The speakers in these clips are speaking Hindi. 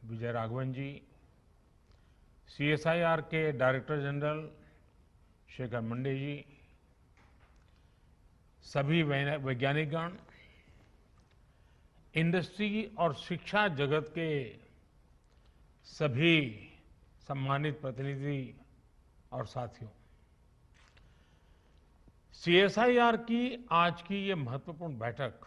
विजय राघवन जी, सीएसआईआर के डायरेक्टर जनरल शेखर मंडे जी, सभी वैज्ञानिकगण, इंडस्ट्री और शिक्षा जगत के सभी सम्मानित प्रतिनिधि और साथियों, सीएसआईआर की आज की ये महत्वपूर्ण बैठक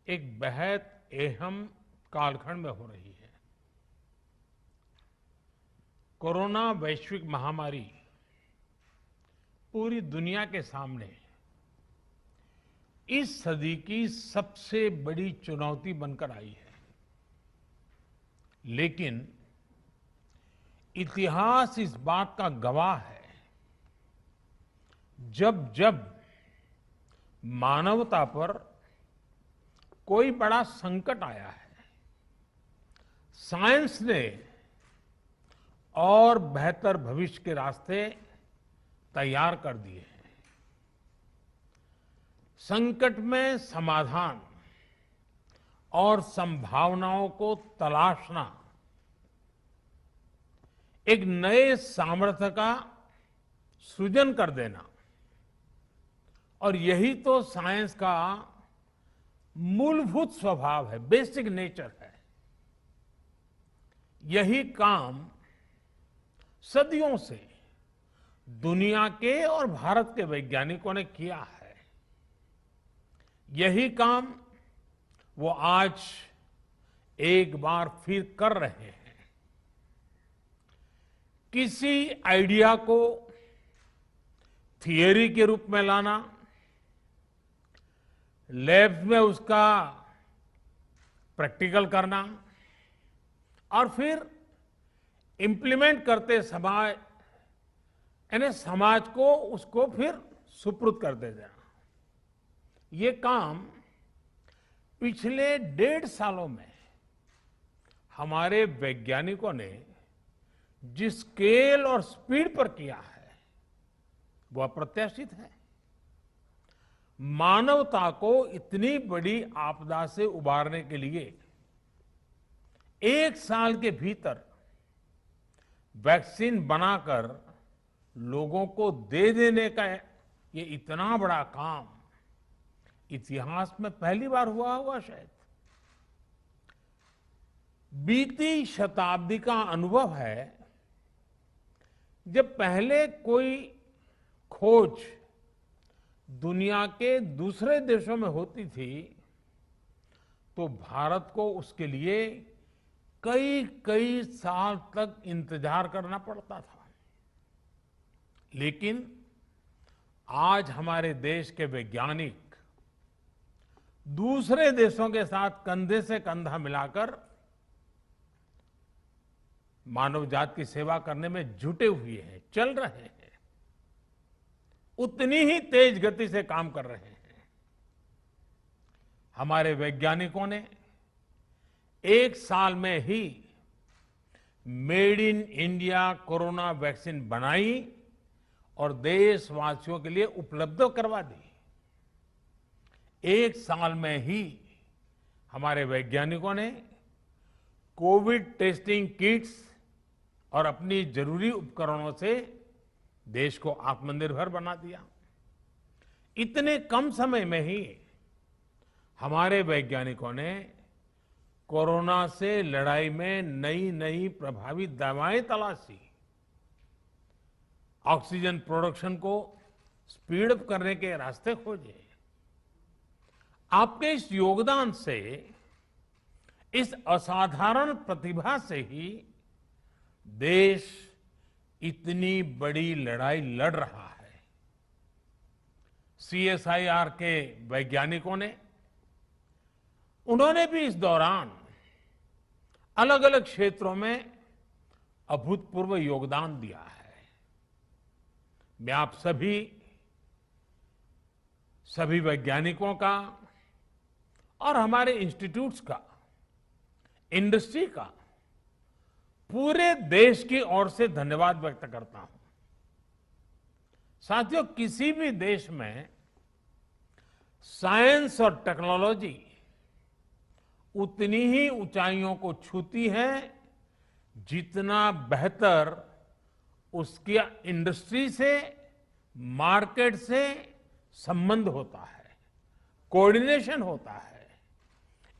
एक बेहद अहम कालखंड में हो रही है। कोरोना वैश्विक महामारी पूरी दुनिया के सामने इस सदी की सबसे बड़ी चुनौती बनकर आई है, लेकिन इतिहास इस बात का गवाह है, जब जब मानवता पर कोई बड़ा संकट आया है, साइंस ने और बेहतर भविष्य के रास्ते तैयार कर दिए हैं। संकट में समाधान और संभावनाओं को तलाशना एक नए सामर्थ्य का सृजन कर देना, और यही तो साइंस का मूलभूत स्वभाव है, बेसिक नेचर है। यही काम सदियों से दुनिया के और भारत के वैज्ञानिकों ने किया है। यही काम वो आज एक बार फिर कर रहे हैं। किसी आइडिया को थियरी के रूप में लाना, लैब्स में उसका प्रैक्टिकल करना और फिर इंप्लीमेंट करते समय यानी समाज को उसको फिर सुपुर्द कर दे देना, ये काम पिछले 1.5 सालों में हमारे वैज्ञानिकों ने जिस स्केल और स्पीड पर किया है वो अप्रत्याशित है। मानवता को इतनी बड़ी आपदा से उबारने के लिए 1 साल के भीतर वैक्सीन बनाकर लोगों को दे देने का ये इतना बड़ा काम इतिहास में पहली बार हुआ होगा शायद। बीती शताब्दी का अनुभव है, जब पहले कोई खोज दुनिया के दूसरे देशों में होती थी तो भारत को उसके लिए कई कई साल तक इंतजार करना पड़ता था। लेकिन आज हमारे देश के वैज्ञानिक दूसरे देशों के साथ कंधे से कंधा मिलाकर मानव जात की सेवा करने में जुटे हुए हैं, चल रहे हैं, उतनी ही तेज गति से काम कर रहे हैं। हमारे वैज्ञानिकों ने 1 साल में he made in India corona vaccine बनाई और देशवासियों के लिए उपलब्ध करवा दी। 1 साल में ही हमारे वैज्ञानिकों ने कोविड टेस्टिंग किट्स और अपनी जरूरी उपकरणों से देश को आत्मनिर्भर बना दिया। इतने कम समय में ही हमारे वैज्ञानिकों ने कोरोना से लड़ाई में नई नई प्रभावी दवाएं तलाशी, ऑक्सीजन प्रोडक्शन को स्पीड अप करने के रास्ते खोजे। आपके इस योगदान से, इस असाधारण प्रतिभा से ही देश इतनी बड़ी लड़ाई लड़ रहा है। सीएसआईआर के वैज्ञानिकों ने, उन्होंने भी इस दौरान अलग अलग क्षेत्रों में अभूतपूर्व योगदान दिया है। मैं आप सभी वैज्ञानिकों का और हमारे इंस्टीट्यूट्स का, इंडस्ट्री का पूरे देश की ओर से धन्यवाद व्यक्त करता हूं। साथियों, किसी भी देश में साइंस और टेक्नोलॉजी उतनी ही ऊंचाइयों को छूती है जितना बेहतर उसकी इंडस्ट्री से, मार्केट से संबंध होता है, कोऑर्डिनेशन होता है,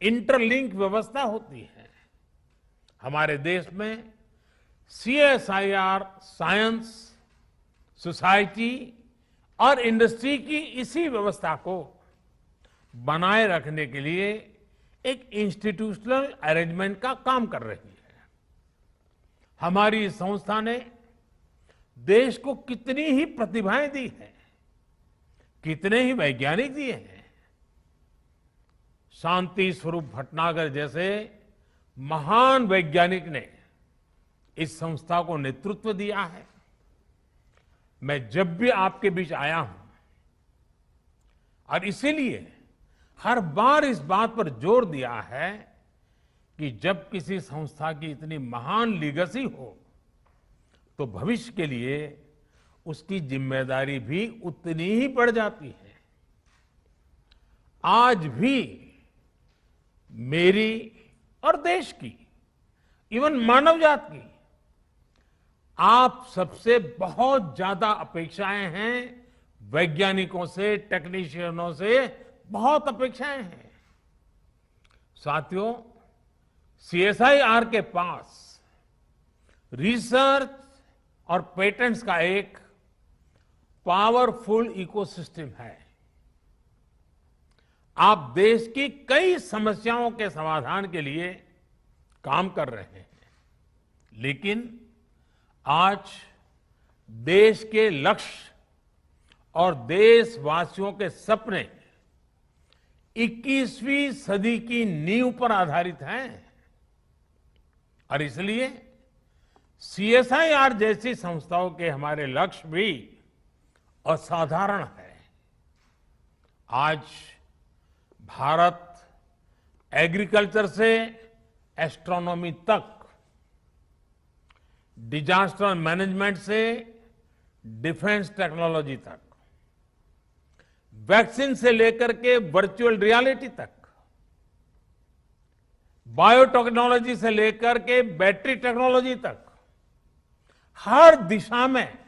इंटरलिंक व्यवस्था होती है। हमारे देश में सीएसआईआर साइंस, सोसाइटी और इंडस्ट्री की इसी व्यवस्था को बनाए रखने के लिए एक इंस्टीट्यूशनल अरेंजमेंट का काम कर रही है। हमारी संस्था ने देश को कितनी ही प्रतिभाएं दी हैं, कितने ही वैज्ञानिक दिए हैं। शांति स्वरूप भटनागर जैसे महान वैज्ञानिक ने इस संस्था को नेतृत्व दिया है। मैं जब भी आपके बीच आया हूं और इसीलिए हर बार इस बात पर जोर दिया है कि जब किसी संस्था की इतनी महान लीगेसी हो तो भविष्य के लिए उसकी जिम्मेदारी भी उतनी ही बढ़ जाती है। आज भी मेरी और देश की, इवन मानव जात की, आप सबसे बहुत ज्यादा अपेक्षाएं हैं। वैज्ञानिकों से, टेक्नीशियनों से बहुत अपेक्षाएं हैं। साथियों, सीएसआईआर के पास रिसर्च और पेटेंट्स का एक पावरफुल इकोसिस्टम है। आप देश की कई समस्याओं के समाधान के लिए काम कर रहे हैं, लेकिन आज देश के लक्ष्य और देशवासियों के सपने 21वीं सदी की नींव पर आधारित हैं और इसलिए सीएसआईआर जैसी संस्थाओं के हमारे लक्ष्य भी असाधारण है। आज भारत एग्रीकल्चर से एस्ट्रोनॉमी तक, डिजास्टर मैनेजमेंट से डिफेंस टेक्नोलॉजी तक, वैक्सीन से लेकर के वर्चुअल रियलिटी तक, बायोटेक्नोलॉजी से लेकर के बैटरी टेक्नोलॉजी तक, हर दिशा में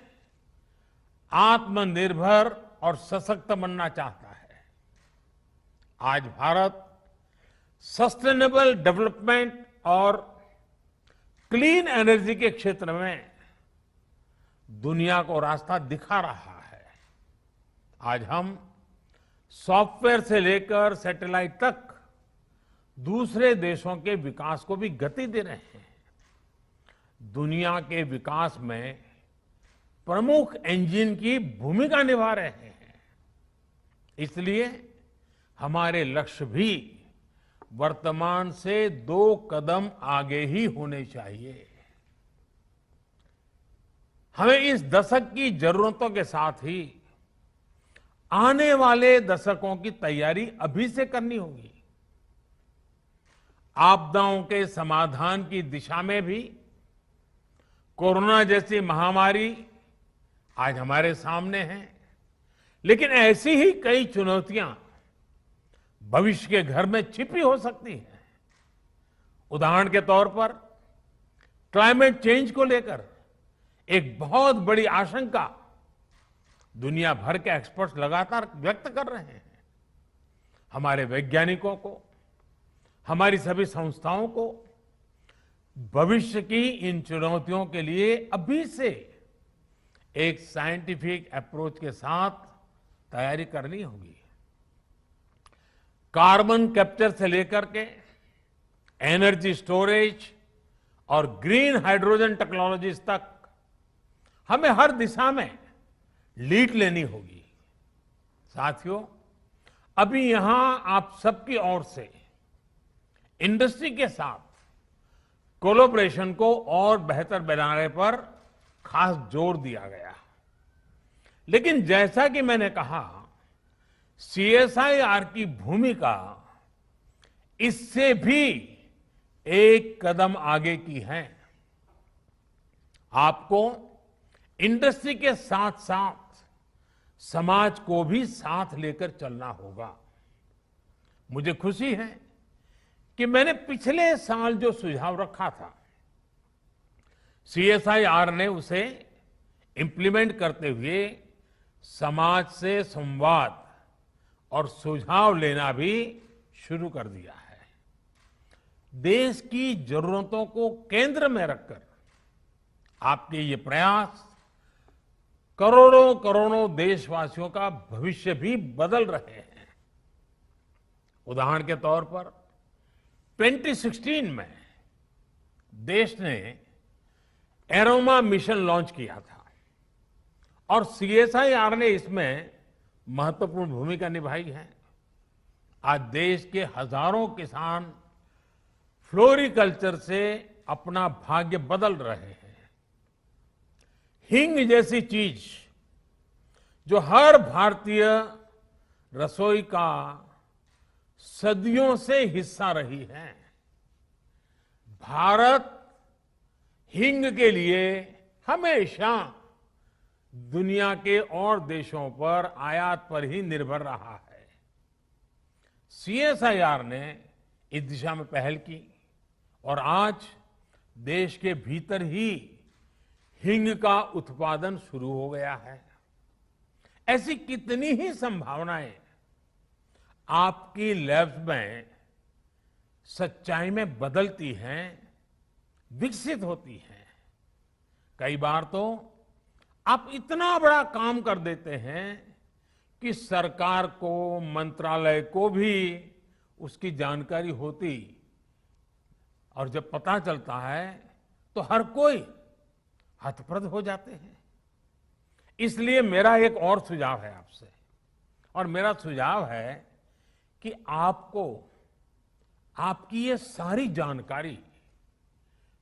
आत्मनिर्भर और सशक्त बनना चाहता है। आज भारत सस्टेनेबल डेवलपमेंट और क्लीन एनर्जी के क्षेत्र में दुनिया को रास्ता दिखा रहा है। आज हम सॉफ्टवेयर से लेकर सैटेलाइट तक दूसरे देशों के विकास को भी गति दे रहे हैं। दुनिया के विकास में प्रमुख इंजन की भूमिका निभा रहे हैं। इसलिए हमारे लक्ष्य भी वर्तमान से 2 कदम आगे ही होने चाहिए। हमें इस दशक की जरूरतों के साथ ही आने वाले दशकों की तैयारी अभी से करनी होगी। आपदाओं के समाधान की दिशा में भी कोरोना जैसी महामारी आज हमारे सामने है, लेकिन ऐसी ही कई चुनौतियां भविष्य के घर में छिपी हो सकती हैं। उदाहरण के तौर पर क्लाइमेट चेंज को लेकर एक बहुत बड़ी आशंका दुनिया भर के एक्सपर्ट्स लगातार व्यक्त कर रहे हैं। हमारे वैज्ञानिकों को, हमारी सभी संस्थाओं को भविष्य की इन चुनौतियों के लिए अभी से एक साइंटिफिक अप्रोच के साथ तैयारी करनी होगी। कार्बन कैप्चर से लेकर के एनर्जी स्टोरेज और ग्रीन हाइड्रोजन टेक्नोलॉजीज तक हमें हर दिशा में लीड लेनी होगी। साथियों, अभी यहां आप सबकी ओर से इंडस्ट्री के साथ कोलैबोरेशन को और बेहतर बनाने पर खास जोर दिया गया। लेकिन जैसा कि मैंने कहा, सीएसआईआर की भूमिका इससे भी एक कदम आगे की है। आपको इंडस्ट्री के साथ साथ समाज को भी साथ लेकर चलना होगा। मुझे खुशी है कि मैंने पिछले साल जो सुझाव रखा था, सीएसआईआर ने उसे इंप्लीमेंट करते हुए समाज से संवाद और सुझाव लेना भी शुरू कर दिया है। देश की जरूरतों को केंद्र में रखकर आपके ये प्रयास करोड़ों करोड़ों देशवासियों का भविष्य भी बदल रहे हैं। उदाहरण के तौर पर 2016 में देश ने एरोमा मिशन लॉन्च किया था और सीएसआईआर ने इसमें महत्वपूर्ण भूमिका निभाई है। आज देश के हजारों किसान फ्लोरिकल्चर से अपना भाग्य बदल रहे हैं। हींग जैसी चीज जो हर भारतीय रसोई का सदियों से हिस्सा रही है, भारत हींग के लिए हमेशा दुनिया के और देशों पर आयात पर ही निर्भर रहा है। सीएसआईआर ने इस दिशा में पहल की और आज देश के भीतर ही हींग का उत्पादन शुरू हो गया है। ऐसी कितनी ही संभावनाएं आपकी लैब्स में सच्चाई में बदलती हैं, विकसित होती हैं। कई बार तो आप इतना बड़ा काम कर देते हैं कि सरकार को, मंत्रालय को भी उसकी जानकारी होती और जब पता चलता है तो हर कोई हतप्रभ हो जाते हैं। इसलिए मेरा एक और सुझाव है आपसे, और मेरा सुझाव है कि आपको आपकी ये सारी जानकारी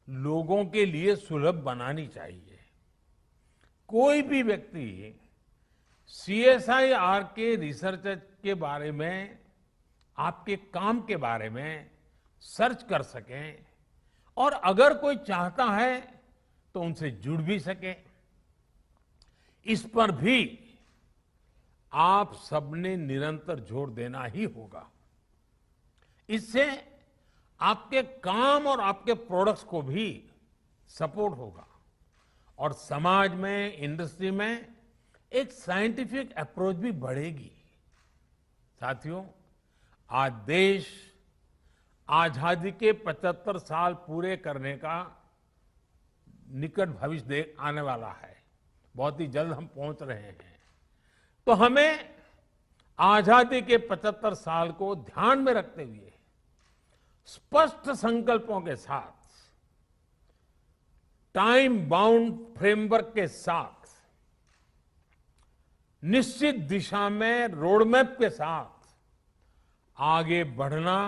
लोगों के लिए सुलभ बनानी चाहिए। कोई भी व्यक्ति सीएसआईआर के रिसर्च के बारे में, आपके काम के बारे में सर्च कर सके और अगर कोई चाहता है तो उनसे जुड़ भी सके। इस पर भी आप सबने निरंतर जोर देना ही होगा। इससे आपके काम और आपके प्रोडक्ट्स को भी सपोर्ट होगा और समाज में, इंडस्ट्री में एक साइंटिफिक अप्रोच भी बढ़ेगी। साथियों, आज देश आजादी के 75 साल पूरे करने का निकट भविष्य आने वाला है। बहुत ही जल्द हम पहुंच रहे हैं। तो हमें आजादी के 75 साल को ध्यान में रखते हुए स्पष्ट संकल्पों के साथ, टाइम बाउंड फ्रेमवर्क के साथ, निश्चित दिशा में रोडमैप के साथ आगे बढ़ना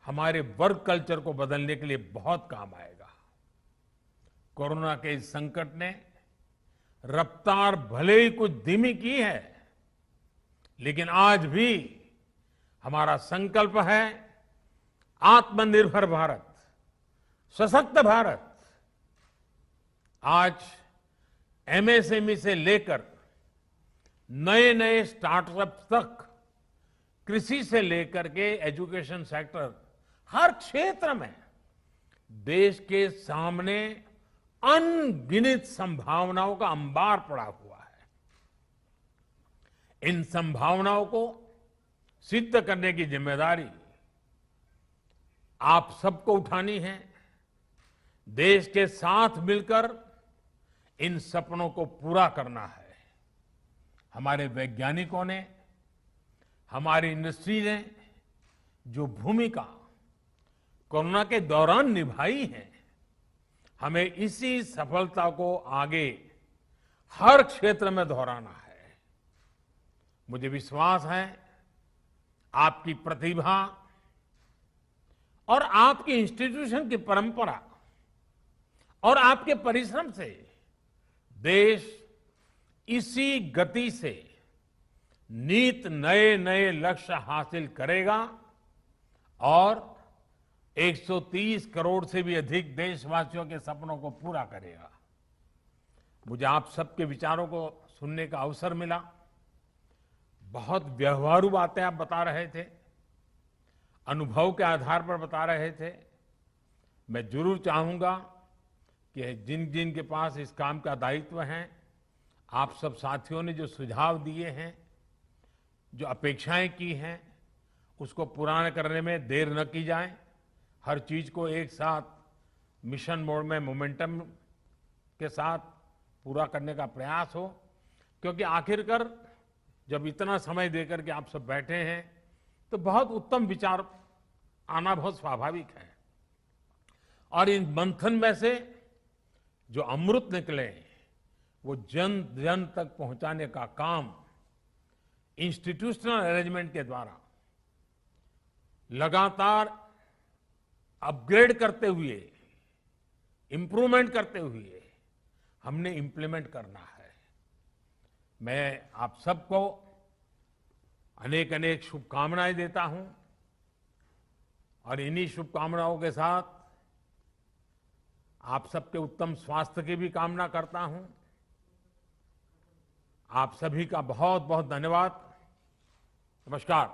हमारे वर्क कल्चर को बदलने के लिए बहुत काम आएगा। कोरोना के इस संकट ने रफ्तार भले ही कुछ धीमी की है, लेकिन आज भी हमारा संकल्प है आत्मनिर्भर भारत, सशक्त भारत। आज एमएसएमई से लेकर नए नए स्टार्टअप्स तक, कृषि से लेकर के एजुकेशन सेक्टर, हर क्षेत्र में देश के सामने अनगिनत संभावनाओं का अंबार पड़ा हुआ है। इन संभावनाओं को सिद्ध करने की जिम्मेदारी आप सबको उठानी है। देश के साथ मिलकर इन सपनों को पूरा करना है। हमारे वैज्ञानिकों ने, हमारी इंडस्ट्री ने जो भूमिका कोरोना के दौरान निभाई है, हमें इसी सफलता को आगे हर क्षेत्र में दोहराना है। मुझे विश्वास है आपकी प्रतिभा और आपकी इंस्टीट्यूशन की परंपरा और आपके परिश्रम से देश इसी गति से नित नए नए लक्ष्य हासिल करेगा और 130 करोड़ से भी अधिक देशवासियों के सपनों को पूरा करेगा। मुझे आप सबके विचारों को सुनने का अवसर मिला। बहुत व्यवहारू बातें आप बता रहे थे। अनुभव के आधार पर बता रहे थे। मैं जरूर चाहूंगा कि जिन जिन के पास इस काम का दायित्व है, आप सब साथियों ने जो सुझाव दिए हैं, जो अपेक्षाएं की हैं, उसको पूरा करने में देर न की जाए। हर चीज को एक साथ मिशन मोड में मोमेंटम के साथ पूरा करने का प्रयास हो, क्योंकि आखिरकार जब इतना समय देकर के आप सब बैठे हैं तो बहुत उत्तम विचार आना बहुत स्वाभाविक है। और इन मंथन में से जो अमृत निकले वो जन जन तक पहुंचाने का काम इंस्टीट्यूशनल अरेंजमेंट के द्वारा लगातार अपग्रेड करते हुए, इंप्रूवमेंट करते हुए हमने इंप्लीमेंट करना है। मैं आप सबको अनेक अनेक शुभकामनाएं देता हूं और इन्हीं शुभकामनाओं के साथ आप सबके उत्तम स्वास्थ्य की भी कामना करता हूं। आप सभी का बहुत बहुत धन्यवाद। नमस्कार।